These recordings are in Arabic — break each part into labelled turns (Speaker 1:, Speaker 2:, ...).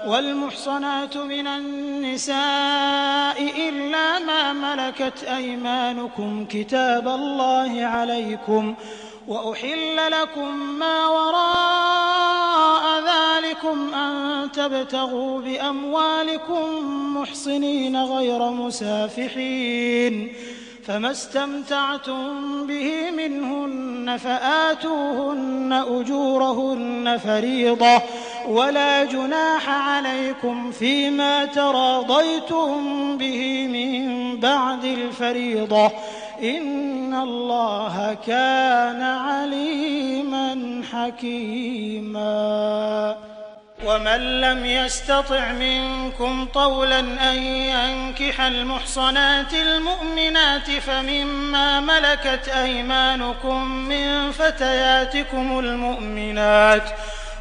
Speaker 1: والمحصنات من النساء إلا ما ملكت أيمانكم كتاب الله عليكم وأحل لكم ما وراء ذلكم أن تبتغوا بأموالكم محصنين غير مسافحين فما استمتعتم به منهن فآتوهن أجورهن فريضة ولا جناح عليكم فيما تراضيتم به من بعد الفريضة إن الله كان عليما حكيما. ومن لم يستطع منكم طولا أن ينكح المحصنات المؤمنات فمما ملكت أيمانكم من فتياتكم المؤمنات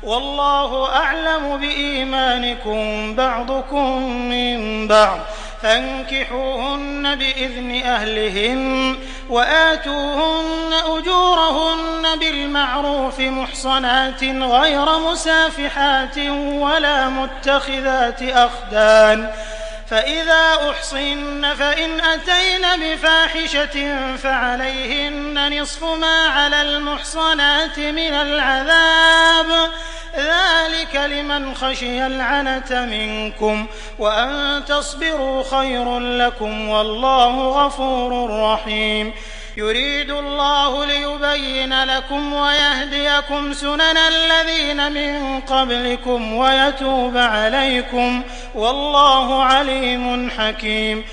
Speaker 1: والله أعلم بإيمانكم بعضكم من بعض فانكحوهن بإذن أهلهن وآتوهن أجورهن بالمعروف محصنات غير مسافحات ولا متخذات أخدان فإذا أحصن فإن أتين بفاحشة فعليهن نصف ما على المحصنات من العذاب ذلك لمن خشي العنة منكم وأن تصبروا خير لكم والله غفور رحيم. يريد الله ليبين لكم ويهديكم سنن الذين من قبلكم ويتوب عليكم والله عليم حكيم.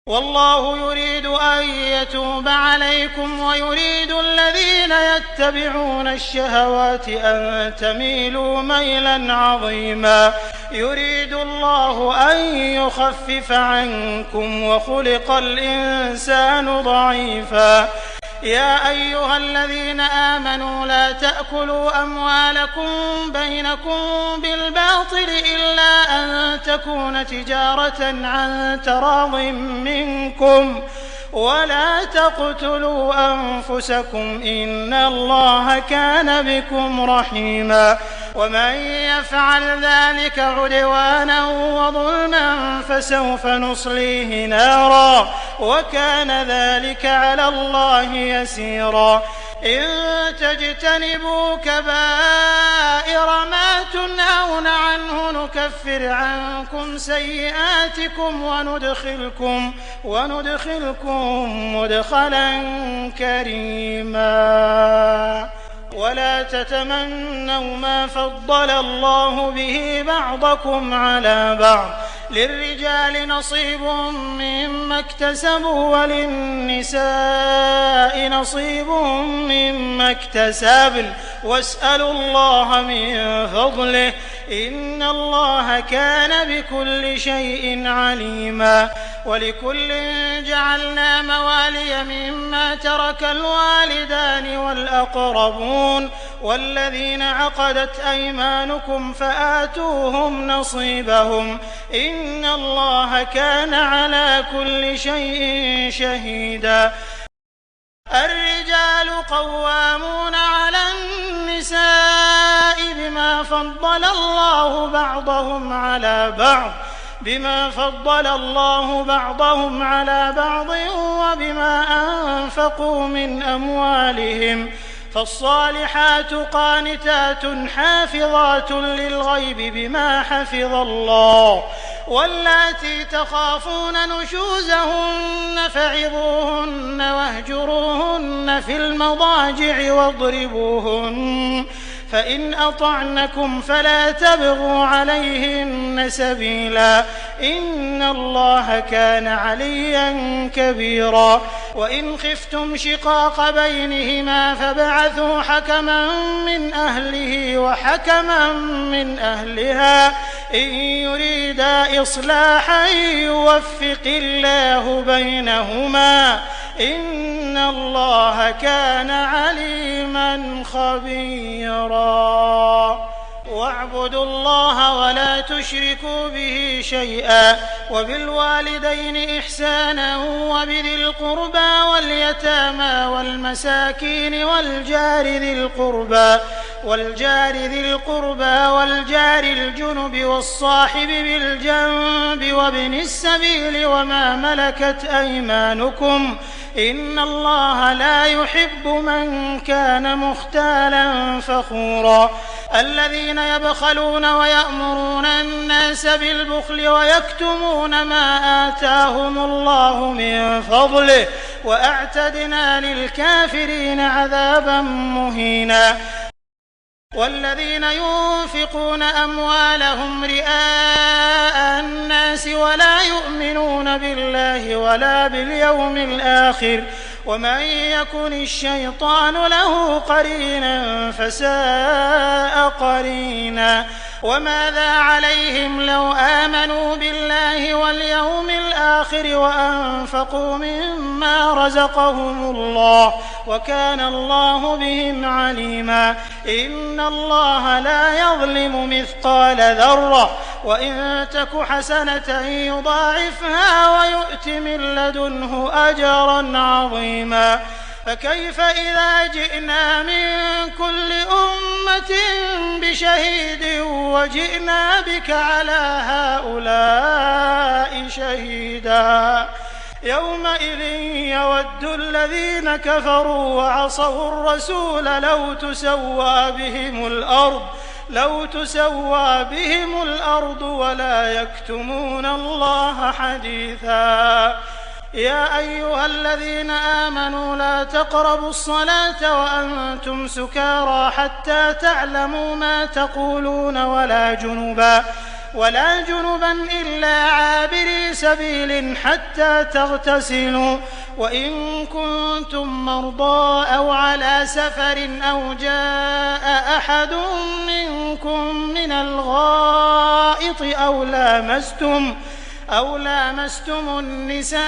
Speaker 1: والله يريد أن يتوب عليكم ويريد الذين يتبعون الشهوات أن تميلوا ميلا عظيما. يريد الله أن يخفف عنكم وخلق الإنسان ضعيفا. يا أيها الذين آمنوا لا تأكلوا أموالكم بينكم بالباطل إلا أن تكون تجارة عن تراض منكم ولا تقتلوا أنفسكم إن الله كان بكم رحيما. ومن يفعل ذلك عدوانا وظلما فسوف نصليه نارا وكان ذلك على الله يسيرا. إن تجتنبوا كبائر ما تنهون عنه نكفر عنكم سيئاتكم وندخلكم مدخلا كريما. ولا تتمنوا ما فضل الله به بعضكم على بعض للرجال نصيب مما اكتسبوا وللنساء نصيب مما اكتسبن واسألوا الله من فضله إن الله كان بكل شيء عليما. ولكل جعلنا موالي مما ترك الوالدان والأقربون والذين عقدت أيمانكم فآتوهم نصيبهم إن الله كان على كل شيء شهيدا. الرجال قوامون على النساء بما فضل الله بعضهم على بعض وبما أنفقوا من أموالهم فالصالحات قانتات حافظات للغيب بما حفظ الله واللاتي تخافون نشوزهن فعظوهن واهجروهن في المضاجع واضربوهن فإن أطعنكم فلا تبغوا عليهن سبيلا إن الله كان عليا كبيرا. وإن خفتم شقاق بينهما فابعثوا حكما من أهله وحكما من أهلها إن يريدا إصلاحا يوفق الله بينهما إن الله كان عليما خبيرا. واعبدوا الله ولا تشركوا به شيئا وبالوالدين إحسانا وبذي القربى واليتامى والمساكين والجار ذي القربى والجار ذي القربى والجار الجنب والصاحب بالجنب وابن السبيل وما ملكت أيمانكم إن الله لا يحب من كان مختالا فخورا الذين يبخلون ويأمرون الناس بالبخل ويكتمون ما آتاهم الله من فضله وأعتدنا للكافرين عذابا مهينا والذين ينفقون أموالهم رئاء الناس ولا يؤمنون بالله ولا باليوم الآخر ومن يكن الشيطان له قرينا فساء قرينا وماذا عليهم لو آمنوا بالله واليوم الآخر وأنفقوا مما رزقهم الله وكان الله بهم عليما إن الله لا يظلم مثقال ذرة وإن تك حسنة يضاعفها ويؤت من لدنه أجرا عظيما فكيف إذا جئنا من كل أمة بشهيد وجئنا بك على هؤلاء شهيدا يومئذ يود الذين كفروا وعصوا الرسول لو تسوى بهم الأرض ولا يكتمون الله حديثا يا أيها الذين آمنوا لا تقربوا الصلاة وأنتم سكارى حتى تعلموا ما تقولون ولا جنبا إلا عابري سبيل حتى تغتسلوا وإن كنتم مرضى أو على سفر أو جاء أحد منكم من الغائط أو لامستم النساء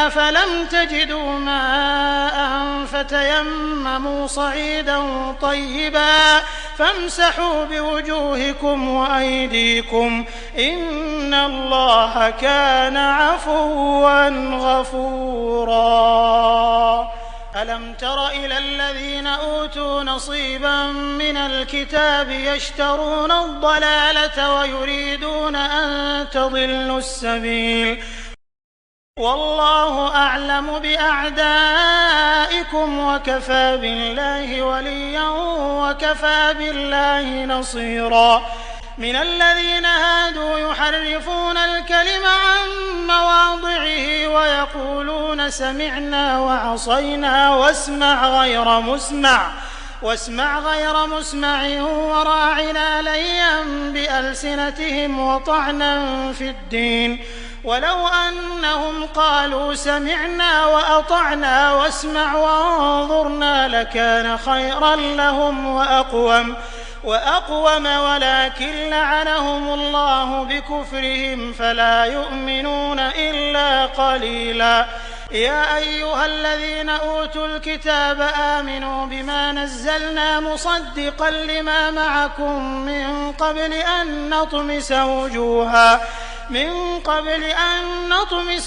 Speaker 1: فلم تجدوا ماء فتيمموا صعيدا طيبا فامسحوا بوجوهكم وأيديكم إن الله كان عفوا غفورا ألم تر إلى الذين أوتوا نصيبا من الكتاب يشترون الضلالة ويريدون أن تضلوا السبيل والله أعلم بأعدائكم وكفى بالله وليا وكفى بالله نصيرا من الذين هادوا يحرفون الكلم عن مواضعه ويقولون سمعنا وعصينا واسمع غير مسمع وراعنا ليا بألسنتهم وطعنا في الدين ولو أنهم قالوا سمعنا وأطعنا واسمع وانظرنا لكان خيرا لهم وأقوم ولكن لعنهم الله بكفرهم فلا يؤمنون إلا قليلا يا أيها الذين أوتوا الكتاب آمنوا بما نزلنا مصدقا لما معكم من قبل أن نطمس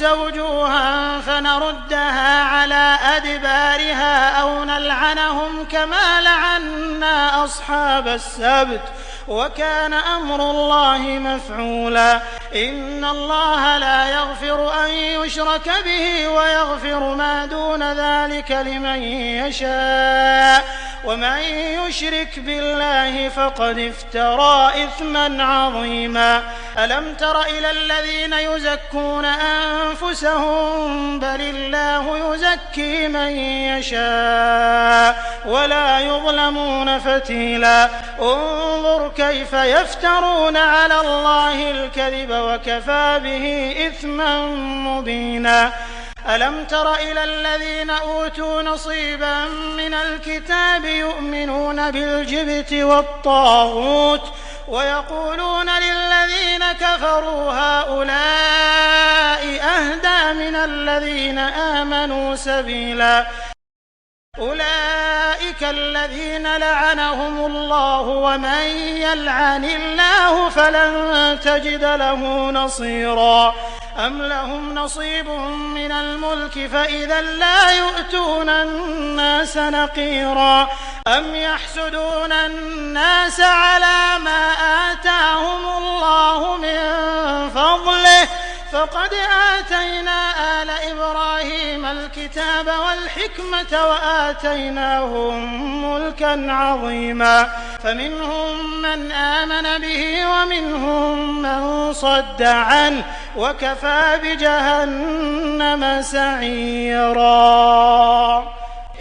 Speaker 1: وجوها فنردها على أدبارها أو نلعنهم كما لعنا أصحاب السبت وكان أمر الله مفعولا إن الله لا يغفر أن يشرك به ويغفر ما دون ذلك لمن يشاء ومن يشرك بالله فقد افترى إثما عظيما ألم تر إلى الذين يزكون أنفسهم بل الله يزكي من يشاء ولا يظلمون فتيلا انظر كيف يفترون على الله الكذب وكفى به إثما مبينا ألم تر إلى الذين أوتوا نصيبا من الكتاب يؤمنون بالجبت والطاغوت ويقولون للذين كفروا هؤلاء أهدى من الذين آمنوا سبيلا أولئك الذين لعنهم الله ومن يلعن الله فلن تجد له نصيرا أم لهم نصيب من الملك فإذا لا يؤتون الناس نقيرا أم يحسدون الناس على ما آتاهم الله من فضله فقد آتينا آل إبراهيم الكتاب والحكمة وآتيناهم ملكا عظيما فمنهم من آمن به ومنهم من صد عنه وكفى بجهنم سعيرا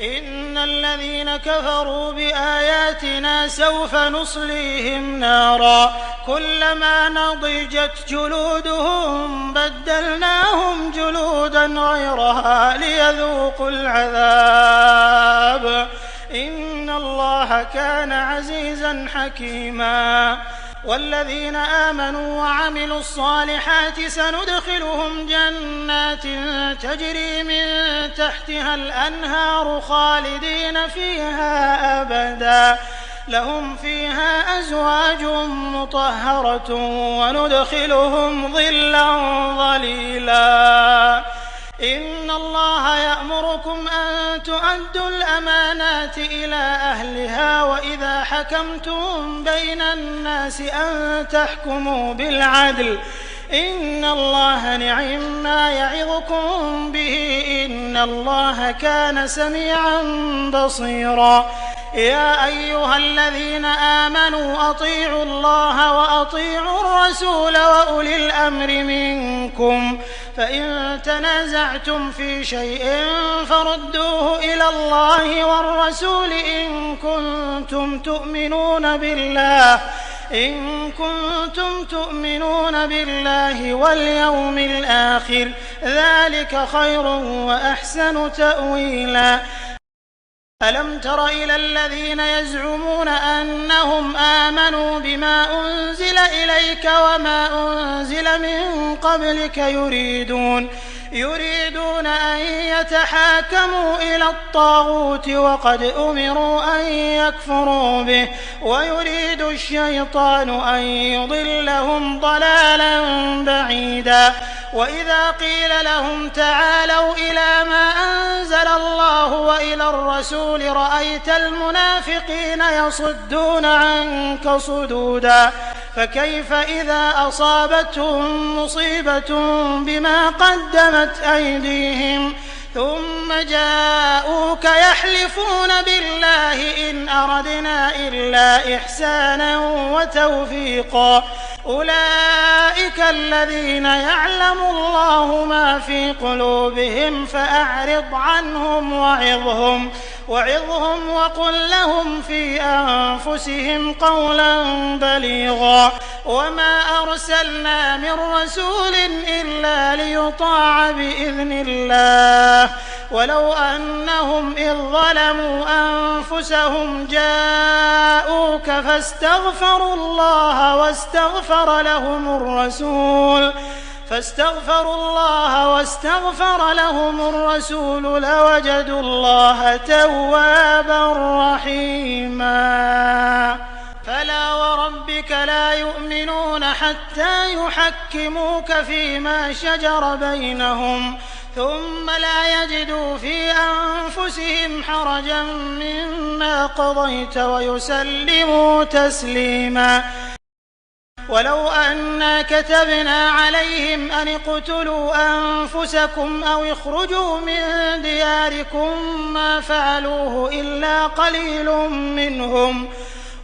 Speaker 1: إن الذين كفروا بآياتنا سوف نصليهم نارا كلما نضجت جلودهم بدلناهم جلودا غيرها ليذوقوا العذاب إن الله كان عزيزا حكيما والذين آمنوا وعملوا الصالحات سندخلهم جنات تجري من تحتها الأنهار خالدين فيها أبدا لهم فيها أزواج مطهرة وندخلهم ظلا ظليلا إن الله يأمركم أن تؤدوا الأمانات إلى أهلها وإذا حكمتم بين الناس أن تحكموا بالعدل إن الله نعم يعظكم به إن الله كان سميعا بصيرا يا أيها الذين آمنوا أطيعوا الله وأطيعوا الرسول وأولي الأمر منكم فإن تنازعتم في شيء فردوه إلى الله والرسول إن كنتم تؤمنون بالله واليوم الآخر ذلك خير وأحسن تأويلا ألم تر إلى الذين يزعمون أنهم آمنوا بما أنزل إليك وما أنزل من قبلك يريدون أن يتحاكموا إلى الطاغوت وقد أمروا أن يكفروا به ويريد الشيطان أن يضلهم ضلالا بعيدا وإذا قيل لهم تعالوا إلى ما أنزل الله وإلى الرسول رأيت المنافقين يصدون عنك صدودا فكيف إذا أصابتهم مصيبة بما قدمت أيديهم ثم جاءوك يحلفون بالله إن أردنا إلا إحسانا وتوفيقا أولئك الذين يعلم الله ما في قلوبهم فأعرض عنهم وعظهم وقل لهم في أنفسهم قولا بليغا وما أرسلنا من رسول إلا ليطاع بإذن الله ولو أنهم إذ ظلموا أنفسهم جاءوك فاستغفروا الله واستغفر لهم الرسول لوجدوا الله توابا رحيما فلا وربك لا يؤمنون حتى يحكموك فيما شجر بينهم ثم لا يجدوا في أنفسهم حرجا مما قضيت ويسلموا تسليما ولو أنا كتبنا عليهم أن اقتلوا أنفسكم أو اخرجوا من دياركم ما فعلوه إلا قليل منهم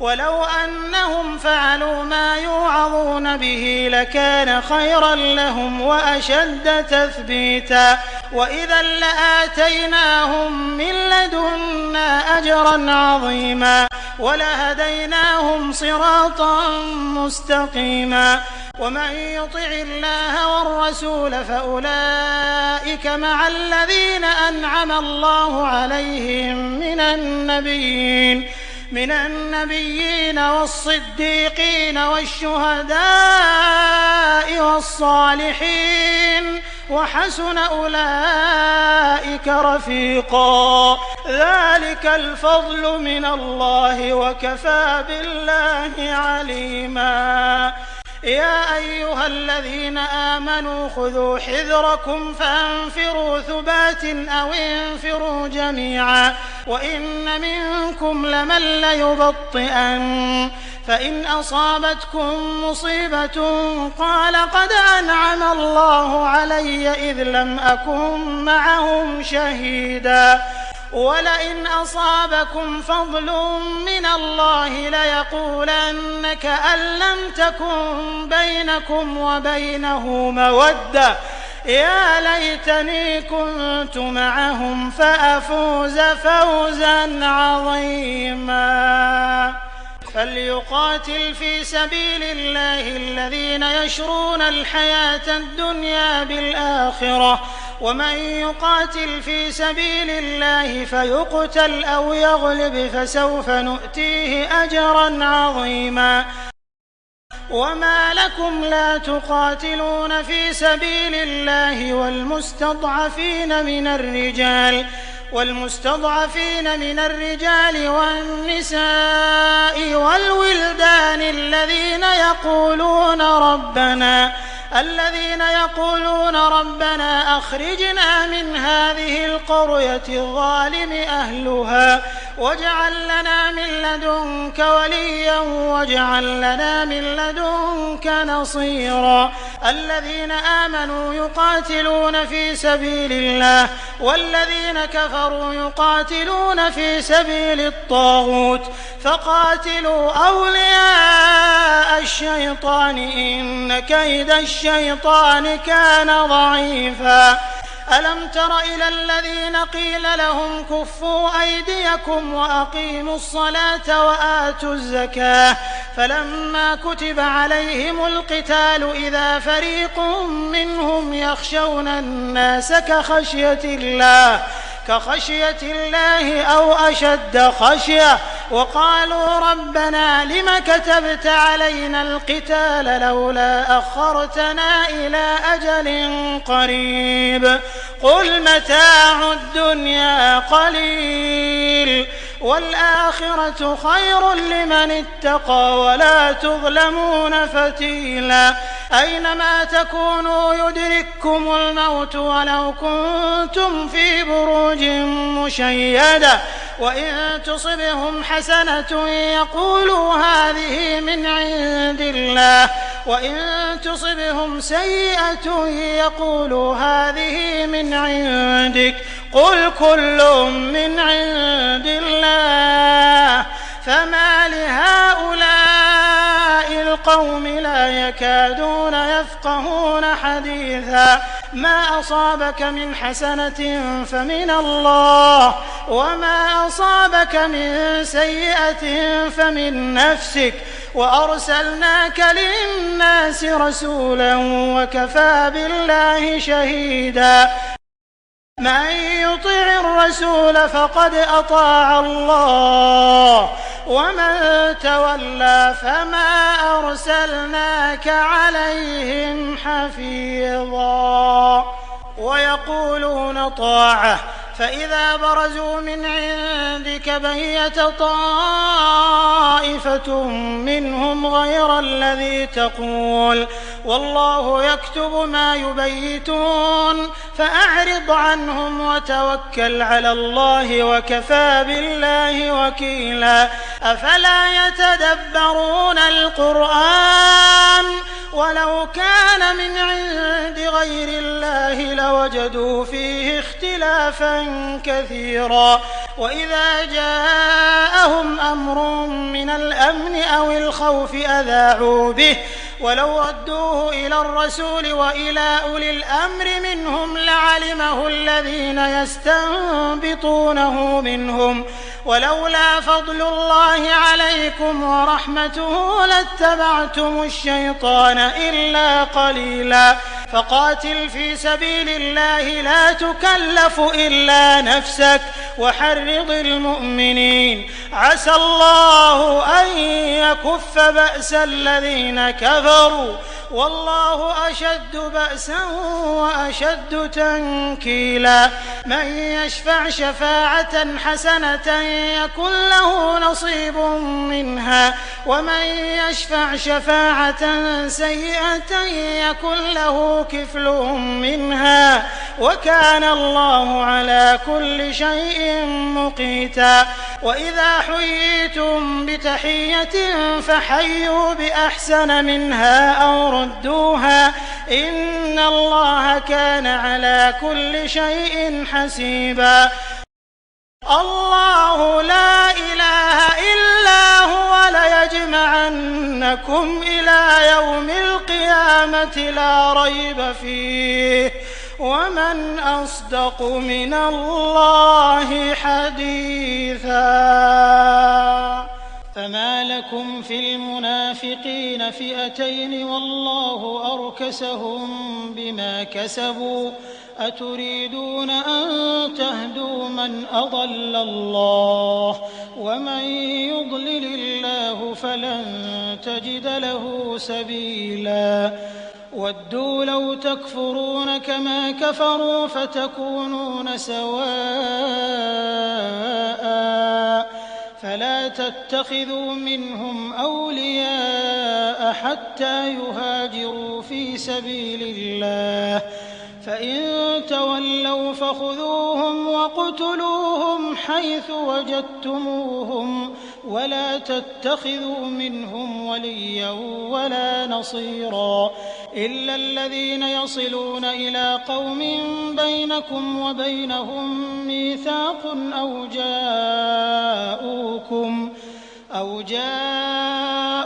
Speaker 1: ولو أنهم فعلوا ما يوعظون به لكان خيرا لهم وأشد تثبيتا وإذا لآتيناهم من لدنا أجرا عظيما ولهديناهم صراطا مستقيما ومن يطع الله والرسول فأولئك مع الذين أنعم الله عليهم من النبيين والصديقين والشهداء والصالحين وحسن أولئك رفيقا ذلك الفضل من الله وكفى بالله عليما يا أيها الذين آمنوا خذوا حذركم فانفروا ثبات أو انفروا جميعا وإن منكم لمن ليبطئن فإن أصابتكم مصيبة قال قد أنعم الله علي إذ لم أكن معهم شهيدا ولئن أصابكم فضل من الله ليقولن كأن لم تكن بينكم وبينه مودة يا ليتني كنت معهم فأفوز فوزا عظيما فليقاتل في سبيل الله الذين يشرون الحياة الدنيا بالآخرة ومن يقاتل في سبيل الله فيقتل أو يغلب فسوف نؤتيه أجرا عظيما وما لكم لا تقاتلون في سبيل الله والمستضعفين من الرجال والنساء والولدان الذين يقولون ربنا أخرجنا من هذه القرية الظالم أهلها واجعل لنا من لدنك وليا واجعل لنا من لدنك نصيرا الذين آمنوا يقاتلون في سبيل الله والذين كفروا يقاتلون في سبيل الطاغوت فقاتلوا أولياء الشيطان إن كيد الشيطان كان ضعيفا ألم تر إلى الذين قيل لهم كفوا أيديكم وأقيموا الصلاة وآتوا الزكاة فلما كتب عليهم القتال إذا فريق منهم يخشون الناس كخشية الله أو أشد خشية وقالوا ربنا لم كتبت علينا القتال لولا أخرتنا إلى أجل قريب قل متاع الدنيا قليل والآخرة خير لمن اتقى ولا تظلمون فتيلا أينما تكونوا يدرككم الموت ولو كنتم في بروج مشيدة وإن تصبهم حسنة يقولوا هذه من عند الله وإن تصبهم سيئة يقولوا هذه من عندك قل كل من عند الله فما لهؤلاء القوم لا يكادون يفقهون حديثا ما أصابك من حسنة فمن الله وما أصابك من سيئة فمن نفسك وأرسلناك للناس رسولا وكفى بالله شهيدا من يطع الرسول فقد أطاع الله ومن تولى فما أرسلناك عليهم حفيظا ويقولون طاعة فإذا برزوا من عندك بيت طائفة منهم غير الذي تقول والله يكتب ما يبيتون فأعرض عنهم وتوكل على الله وكفى بالله وكيلا أفلا يتدبرون القرآن ولو كان من عند غير الله لوجدوا فيه اختلافا كثيرا وإذا جاءهم أمر من الأمن أو الخوف أذاعوا به ولو ردوه إلى الرسول وإلى أولي الأمر منهم لعلمه الذين يستنبطونه منهم ولولا فضل الله عليكم ورحمته لاتبعتم الشيطان إلا قليلا فقاتل في سبيل الله لا تكلف إلا نفسك وحرض المؤمنين عسى الله أن يكف بأس الذين كفروا والله أشد بأسا وأشد تنكيلا من يشفع شفاعة حسنة يكن له نصيب منها ومن يشفع شفاعة سيئة يكن له كفل منها وكان الله على كل شيء مقيتا وإذا حييتم بتحية فحيوا بأحسن منها أو ردوها إن الله كان على كل شيء حسيبا الله لا إله إلا هو ليجمعنكم إلى يوم القيامة لا ريب فيه ومن أصدق من الله حديثا فما لكم في المنافقين فئتين والله أركسهم بما كسبوا أتريدون أن تهدوا من أضل الله ومن يضلل الله فلن تجد له سبيلا ودوا لو تكفرون كما كفروا فتكونون سواء فلا تتخذوا منهم أولياء حتى يهاجروا في سبيل الله فإن تولوا فخذوهم واقتلوهم حيث وجدتموهم ولا تتخذوا منهم وليا ولا نصيرا إلا الذين يصلون إلى قوم بينكم وبينهم ميثاق أو جاءوكم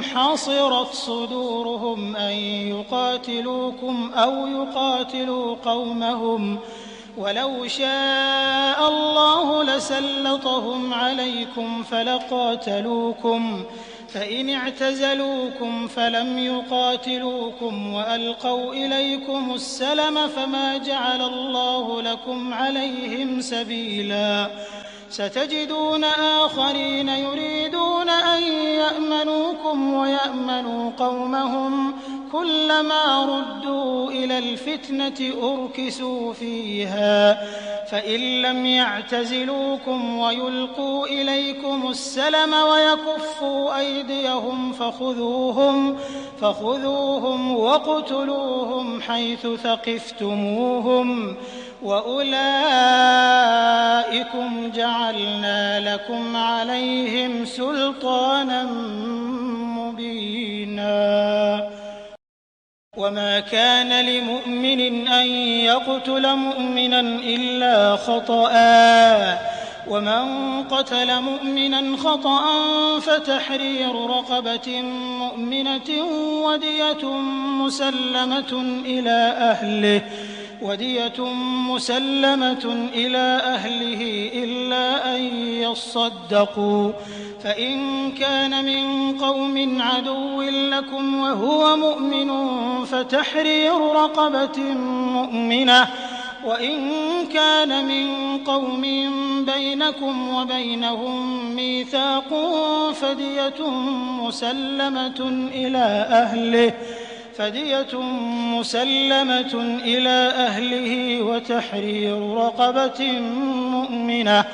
Speaker 1: حصرت صدورهم أن يقاتلوكم أو يقاتلوا قومهم ولو شاء الله لسلطهم عليكم فلقاتلوكم فإن اعتزلوكم فلم يقاتلوكم وألقوا إليكم السلم فما جعل الله لكم عليهم سبيلا ستجدون آخرين يريدون أن يأمنوكم ويأمنوا قومهم كلما ردوا إلى الفتنة أركسوا فيها فإن لم يعتزلوكم ويلقوا إليكم السلم ويكفوا أيديهم فخذوهم واقتلوهم حيث ثقفتموهم وأولئكم جعلنا لكم عليهم سلطانا مبينا وما كان لمؤمن أن يقتل مؤمنا إلا خطأ ومن قتل مؤمنا خطأ فتحرير رقبة مؤمنة ودية مسلمة إلى أهله إلا أن يصدقوا فإن كان من قوم عدو لكم وهو مؤمن فتحرير رقبة مؤمنة وإن كان من قوم بينكم وبينهم ميثاق فدية مسلمة إلى أهله وتحرير رقبة مؤمنة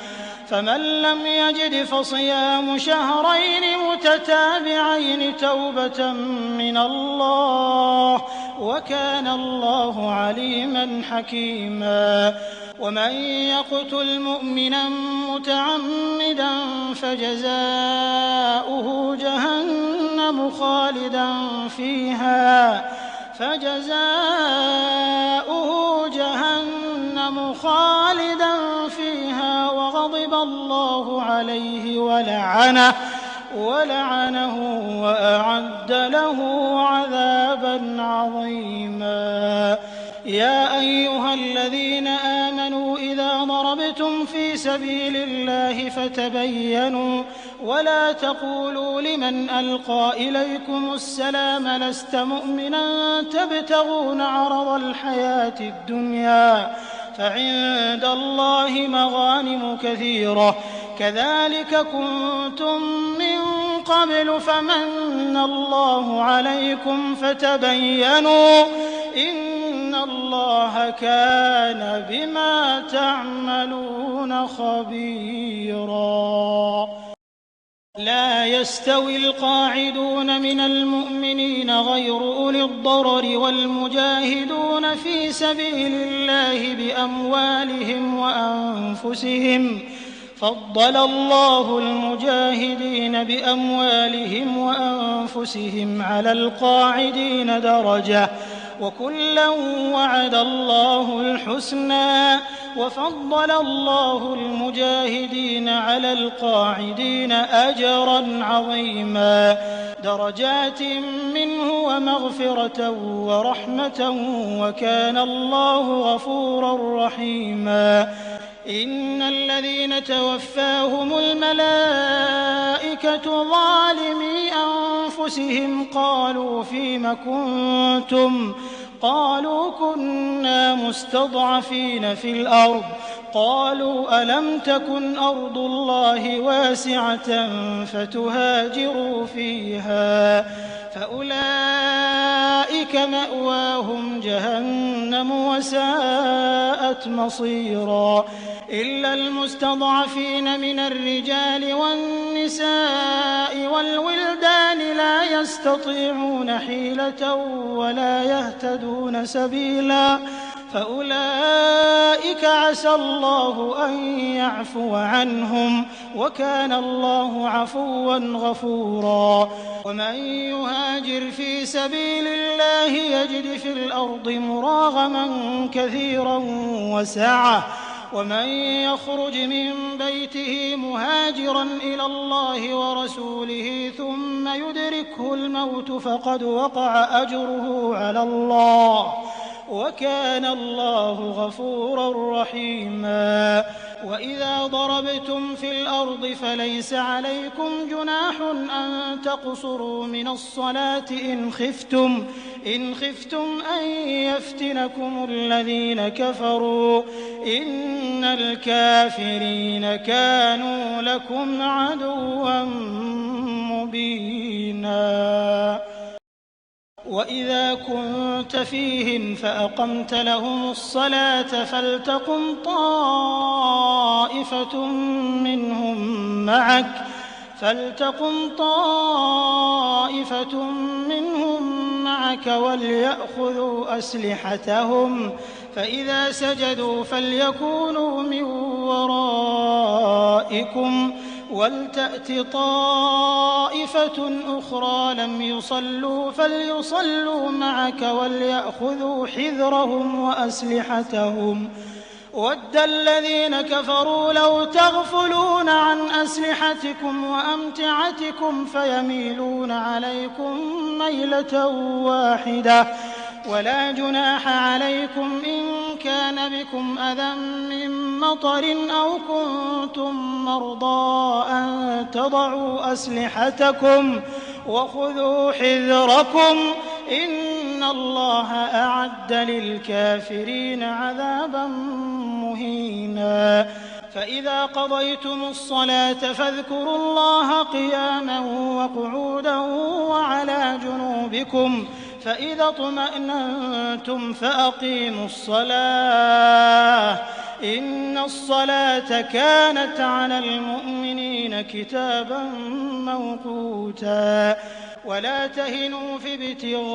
Speaker 1: فمن لم يجد فصيام شهرين متتابعين توبة من الله وكان الله عليما حكيما ومن يقتل مؤمنا متعمدا فجزاؤه جهنم خالدا فيها وغضب الله عليه ولعنه وأعد له عذابا عظيما يا أيها الذين آمنوا إذا ضربتم في سبيل الله فتبينوا ولا تقولوا لمن ألقى إليكم السلام لست مؤمنا تبتغون عرض الحياة الدنيا فعند الله مغانم كثيرة كذلك كنتم من قبل فمن الله عليكم فتبينوا إن الله كان بما تعملون خبيرا. لا يستوي القاعدون من المؤمنين غير أولي الضرر والمجاهدون في سبيل الله بأموالهم وأنفسهم فضل الله المجاهدين بأموالهم وأنفسهم على القاعدين درجة وكلا وعد الله الحسنى وفضل الله المجاهدين على القاعدين أجرا عظيما درجات منه ومغفرة ورحمة وكان الله غفورا رحيما. إن الذين توفاهم الملائكة ظالمي أنفسهم قالوا فيم كنتم قالوا كنا مستضعفين في الأرض قالوا ألم تكن أرض الله واسعة فتهاجروا فيها فأولئك مأواهم جهنم وساءت مصيرا. إلا المستضعفين من الرجال والنساء والولدان لا يستطيعون حيلة ولا يهتدون سبيلا فأولئك عسى الله أن يعفو عنهم وكان الله عفوا غفورا. ومن يهاجر في سبيل الله يجد في الأرض مراغما كثيرا وسعة ومن يخرج من بيته مهاجرا إلى الله ورسوله ثم يدركه الموت فقد وقع أجره على الله وكان الله غفورا رحيما. وإذا ضربتم في الأرض فليس عليكم جناح أن تقصروا من الصلاة إن خفتم أن يفتنكم الذين كفروا إن الكافرين كانوا لكم عدوا مبينا. وإذا كنت فيهم فأقمت لهم الصلاة فلتقم طائفة منهم معك وليأخذوا أسلحتهم فإذا سجدوا فليكونوا من ورائكم ولتأت طائفة أخرى لم يصلوا فليصلوا معك وليأخذوا حذرهم وأسلحتهم وَدَّ الَّذِينَ كَفَرُوا لَوْ تَغْفُلُونَ عَنْ أَسْلِحَتِكُمْ وَأَمْتِعَتِكُمْ فَيَمِيلُونَ عَلَيْكُمْ مَيْلَةً وَاحِدَةً ولا جناح عليكم إن كان بكم أذى من مطر أو كنتم مرضى أن تضعوا أسلحتكم وخذوا حذركم إن الله أعد للكافرين عذابا مهينا. فإذا قضيتم الصلاة فاذكروا الله قياما وقعودا وعلى جنوبكم فإذا اطمأننتم فأقيموا الصلاة إن الصلاة كانت على المؤمنين كتابا موقوتا. ولا تهنوا في ابتغاء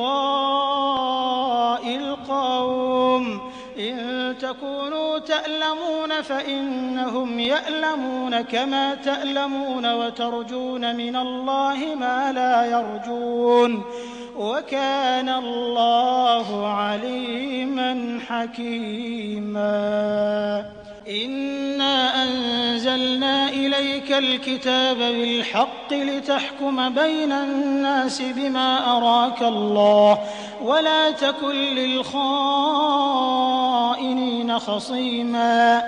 Speaker 1: القوم إن تكونوا تألمون فإنهم يألمون كما تألمون وترجون من الله ما لا يرجون وكان الله عليما حكيما. إنا أنزلنا إليك الكتاب بالحق لتحكم بين الناس بما أراك الله ولا تكن للخائنين خصيما.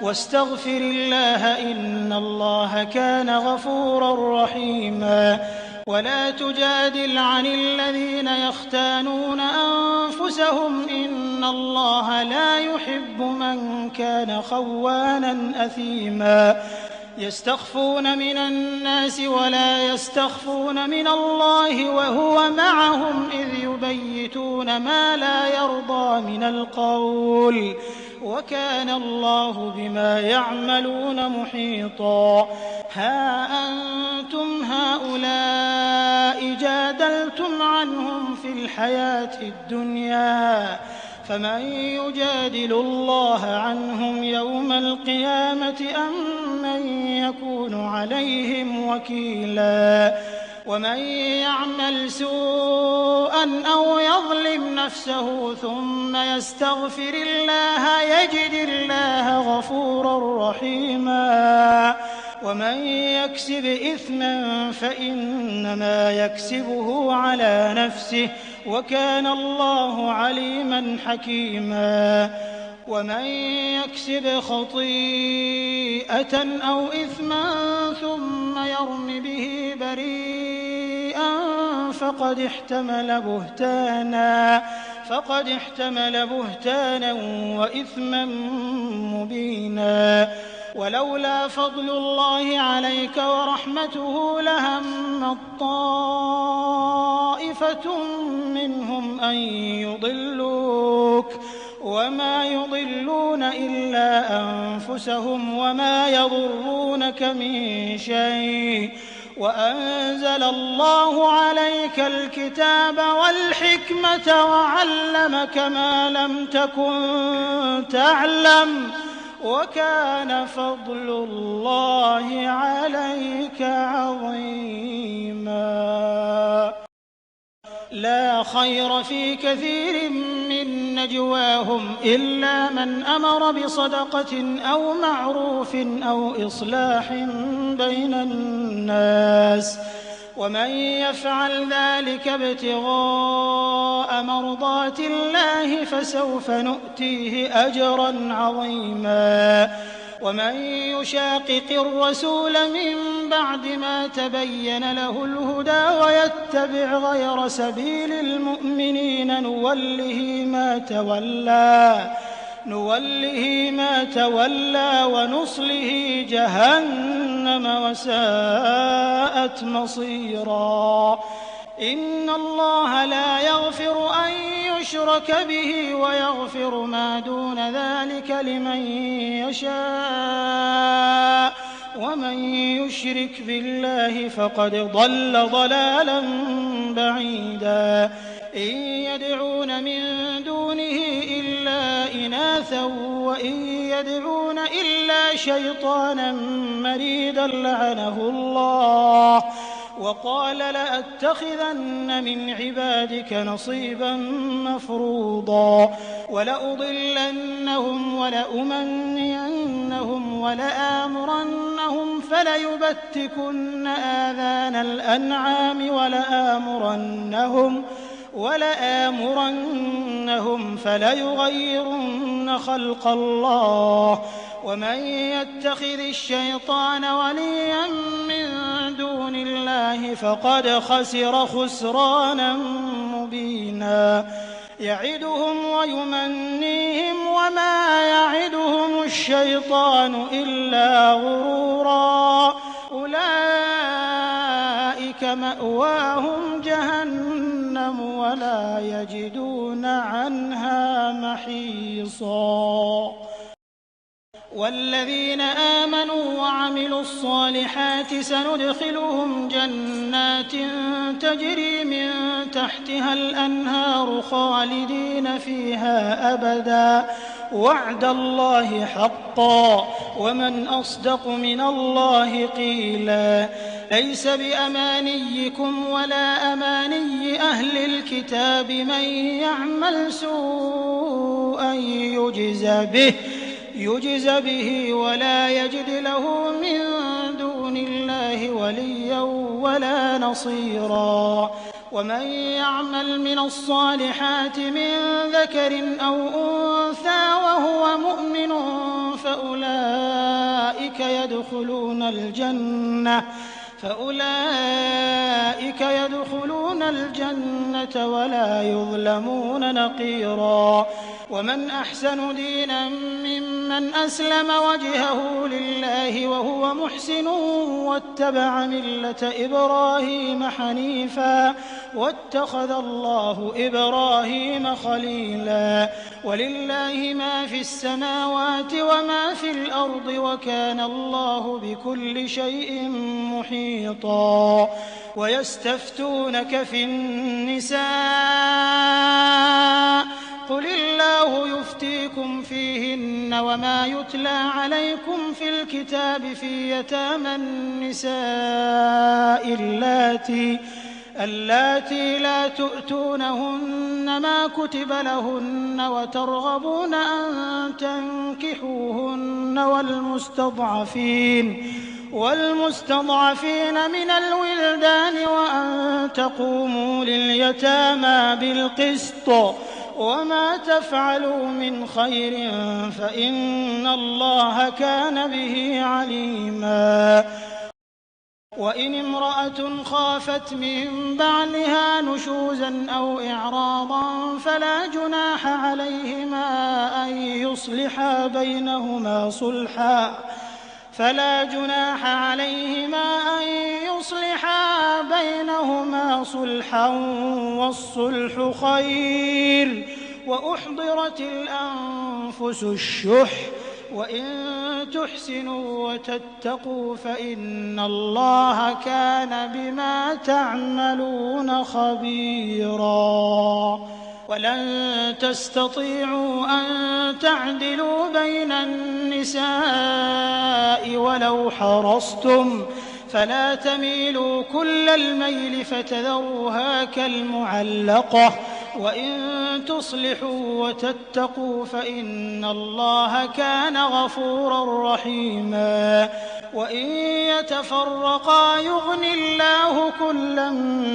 Speaker 1: واستغفر الله إن الله كان غفورا رحيما ولا تجادل عن الذين يختانون أنفسهم إن الله لا يحب من كان خوانا أثيما يستخفون من الناس ولا يستخفون من الله وهو معهم إذ يبيتون ما لا يرضى من القول وكان الله بما يعملون محيطا ها أنتم هؤلاء جادلتم عنهم في الحياة الدنيا فمن يجادل الله عنهم يوم القيامة أم من يكون عليهم وكيلا ومن يعمل سوءا أو يظلم نفسه ثم يستغفر الله يجد الله غفورا رحيما ومن يكسب إثما فإنما يكسبه على نفسه وكان الله عليما حكيما ومن يكسب خطيئة أو إثما ثم يرم به بريئا فقد احتمل بهتانا وإثما مبينا ولولا فضل الله عليك ورحمته لهم طائفة منهم أن يضلوك وما يضلون إلا أنفسهم وما يضرونك من شيء وأنزل الله عليك الكتاب والحكمة وعلمك ما لم تكن تعلم وكان فضل الله عليك عظيما لا خير في كثير من نجواهم إلا من أمر بصدقة أو معروف أو إصلاح بين الناس ومن يفعل ذلك ابتغاء مرضات الله فسوف نؤتيه أجرا عظيما ومن يشاقق الرسول من بعد ما تبين له الهدى ويتبع غير سبيل المؤمنين نوله ما تولى ونصله جهنم وساءت مصيرا إن الله لا يغفر أن يشرك به ويغفر ما دون ذلك لمن يشاء ومن يشرك بالله فقد ضل ضلالا بعيدا إن يدعون من دونه إلا إناثا وإن يدعون إلا شيطانا مريدا لعنه الله وقال لأتخذن من عبادك نصيبا مفروضا ولأضلنهم ولأمنينهم ولآمرنهم فليبتكن آذان الأنعام ولآمرنهم فليغيرن خلق الله ومن يتخذ الشيطان وليا من دون الله فقد خسر خسرانا مبينا يعدهم ويمنيهم وما يعدهم الشيطان إلا غرورا أولئك مأواهم جهنم ولا يجدون عنها محيصا والذين آمنوا وعملوا الصالحات سندخلهم جنات تجري من تحتها الأنهار خالدين فيها أبدا وعد الله حقا ومن أصدق من الله قيلا ليس بأمانيكم ولا أماني أهل الكتاب من يعمل سوءا يجز به ولا يجد له من دون الله وليا ولا نصيرا ومن يعمل من الصالحات من ذكر أو أنثى وهو مؤمن فأولئك يدخلون الجنة ولا يظلمون نقيرا. ومن أحسن دينا ممن أسلم وجهه لله وهو محسن واتبع ملة إبراهيم حنيفا واتخذ الله إبراهيم خليلا. ولله ما في السماوات وما في الأرض وكان الله بكل شيء محيطا. ويستفتونك في النساء قل الله يفتيكم فيهن وما يتلى عليكم في الكتاب في يتامى النساء اللاتي لا تؤتونهن ما كتب لهن وترغبون أن تنكحوهن والمستضعفين من الولدان وأن تقوموا لليتامى بالقسط وما تفعلوا من خير فإن الله كان به عليما. وإن امرأة خافت من بعلها نشوزا أو إعراضا فلا جناح عليهما أن يصلحا بينهما صلحا والصلح خير. وأحضرت الأنفس الشح وإن تحسنوا وتتقوا فإن الله كان بما تعملون خبيرا. ولن تستطيعوا أن تعدلوا بين النساء ولو حرصتم فلا تميلوا كل الميل فتذروها كالمعلقة. وإن تصلحوا وتتقوا فإن الله كان غفورا رحيما. وإن يتفرقا يغن الله كلا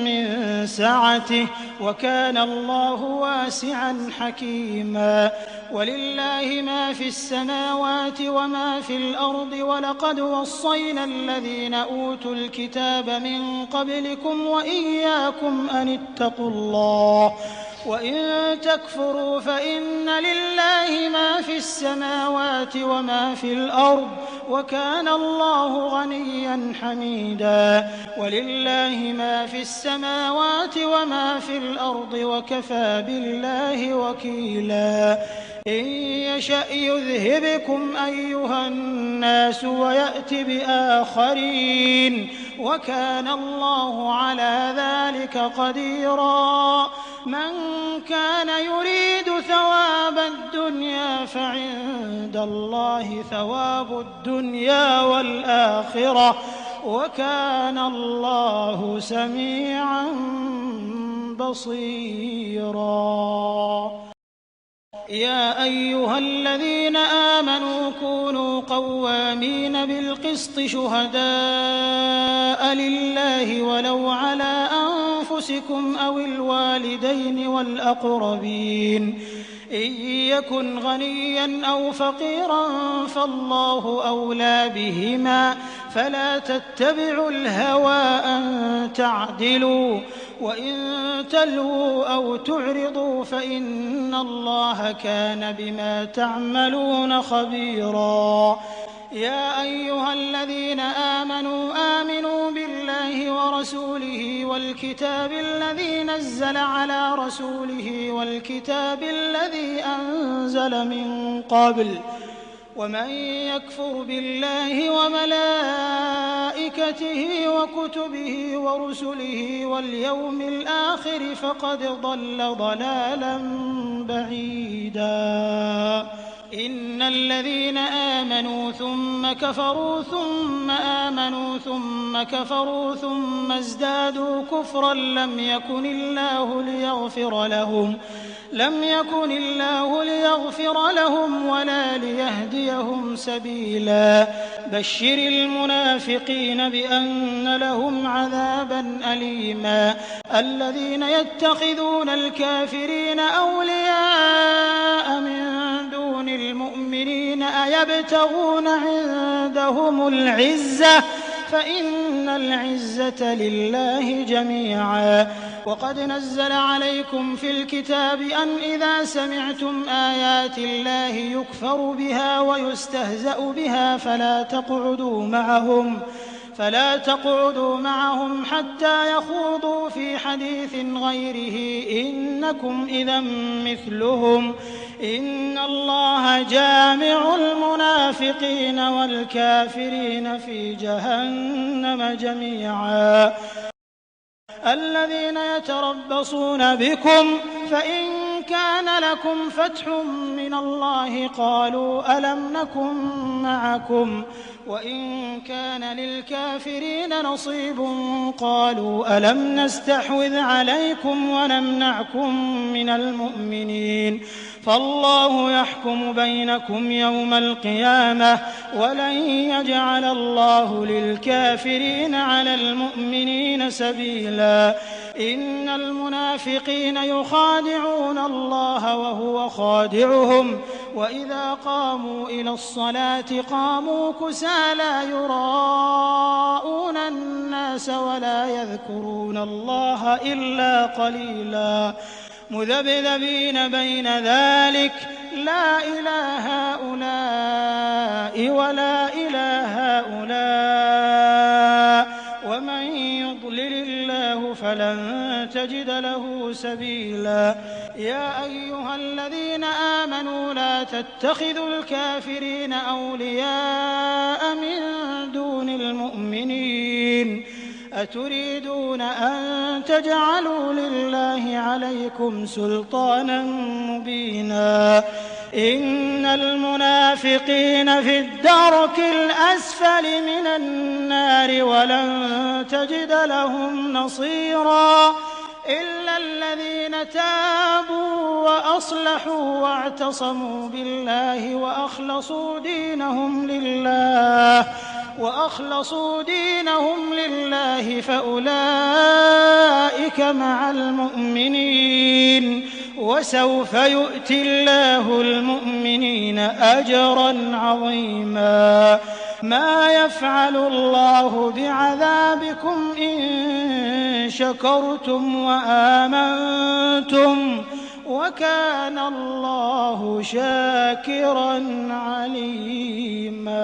Speaker 1: من سعته وكان الله واسعا حكيما. ولله ما في السماوات وما في الأرض ولقد وصينا الذين أوتوا الكتاب من قبلكم وإياكم أن اتقوا الله. وإن تكفروا فإن لله ما في السماوات وما في الأرض وكان الله غنيا حميدا. ولله ما في السماوات وما في الأرض وكفى بالله وكيلا. إن يشأ يذهبكم أيها الناس ويأت بآخرين وكان الله على ذلك قديرا. من كان يريد ثواب الدنيا فعند الله ثواب الدنيا والآخرة وكان الله سميعا بصيرا. يا أيها الذين آمنوا كونوا قوامين بالقسط شهداء لله ولو على أنفسكم أو الوالدين والأقربين إن يكن غنيا أو فقيرا فالله أولى بهما فلا تتبعوا الهوى أن تعدلوا وإن تلووا أو تعرضوا فإن الله كان بما تعملون خبيرا. يا أيها الذين آمنوا بالله ورسوله والكتاب الذي نزل على رسوله والكتاب الذي أنزل من قبل ومن يكفر بالله وملائكته وكتبه ورسله واليوم الآخر فقد ضل ضلالا بعيدا. إن الذين آمنوا ثم كفروا ثم آمنوا ثم كفروا ثم ازدادوا كفرا لم يكن الله ليغفر لهم ولا ليهديهم سبيلا بشر المنافقين بأن لهم عذابا أليما الذين يتخذون الكافرين أولياء من دون المؤمنين أيبتغون عندهم العزة فإن العزة لله جميعا وقد نزل عليكم في الكتاب أن إذا سمعتم آيات الله يكفر بها ويستهزأ بها فلا تقعدوا معهم حتى يخوضوا في حديث غيره إنكم إذا مثلهم إن الله جامع المنافقين والكافرين في جهنم جميعا الذين يتربصون بكم فإن كان لكم فتح من الله قالوا ألم نكن معكم وإن كان للكافرين نصيب قالوا ألم نستحوذ عليكم ونمنعكم من المؤمنين فالله يحكم بينكم يوم القيامة ولن يجعل الله للكافرين على المؤمنين سبيلا إن المنافقين يخادعون الله وهو خادعهم وإذا قاموا إلى الصلاة قاموا كسالى يراءون الناس ولا يذكرون الله إلا قليلا مذبذبين بين ذلك لا إله هؤلاء ولا إله هؤلاء ومن يضلل الله فلن تجد له سبيلا يا أيها الذين آمنوا لا تتخذوا الكافرين أولياء من دون المؤمنين أتريدون أن تجعلوا لله عليكم سلطانا مبينا إن المنافقين في الدرك الأسفل من النار ولن تجد لهم نصيرا إلا الذين تابوا وأصلحوا واعتصموا بالله وأخلصوا دينهم لله فأولئك مع المؤمنين وسوف يؤتي الله المؤمنين أجرا عظيما ما يفعل الله بعذابكم إن شكرتم وآمنتم وكان الله شاكرا عليما